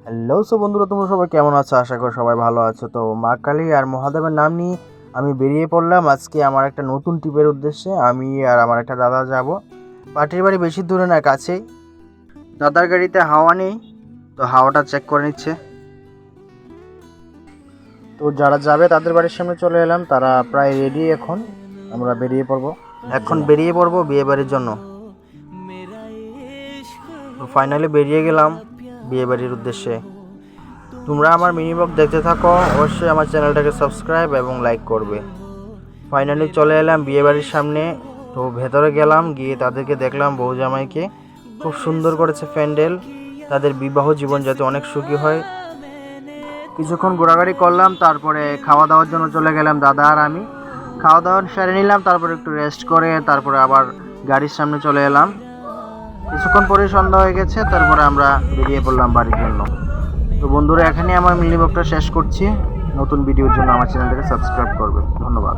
Hello বন্ধুরা, তোমরা সবাই কেমন আছো? আশা করি সবাই ভালো আছো। তো মা কালী আর মহাদেবের নাম নিয়ে আমি বেরিয়ে পড়লাম আজকে আমার একটা নতুন ট্রিপের উদ্দেশ্যে। আমি আর আমার একটা দাদা যাব। পাটির বাড়ি বেশি দূরে না, কাছেই। দাদার গাড়িতে হাওয়া নেই, তো হাওয়াটা চেক করে নিচ্ছে। তো যারা যাবে তাদের বাড়ির সামনে চলে এলাম, তারা প্রায় রেডি। এখন আমরা বেরিয়ে পড়বো বিয়ে বাড়ির জন্য। তো ফাইনালি বেরিয়ে গেলাম বিয়ে বাড়ির উদ্দেশ্যে। তোমরা আমার মিনি ব্লগ দেখতে থাকো, অবশ্যই আমার চ্যানেলটাকে সাবস্ক্রাইব এবং লাইক করবে। ফাইনালি চলে এলাম বিয়ে বাড়ির সামনে। তো ভেতরে গেলাম, গিয়ে তাদেরকে দেখলাম, বউ জামাইকে খুব সুন্দর করেছে প্যান্ডেল। তাদের বিবাহ জীবন যাতে অনেক সুখী হয়। কিছুক্ষণ ঘোরাঘুরি করলাম, তারপরে খাওয়া দাওয়ার জন্য চলে গেলাম দাদা আর আমি। খাওয়া দাওয়া সেরে নিলাম, তারপরে একটু রেস্ট করে তারপরে আবার গাড়ির সামনে চলে এলাম। কিছুক্ষণ পরে সন্ধ্যা হয়ে গেছে, তারপরে আমরা বেরিয়ে পড়লাম বাড়ির জন্য। তো বন্ধুরা, এখানে আমার মিনি ব্লগটা শেষ করছি। নতুন ভিডিওর জন্য আমার চ্যানেলটাকে সাবস্ক্রাইব করবে। ধন্যবাদ।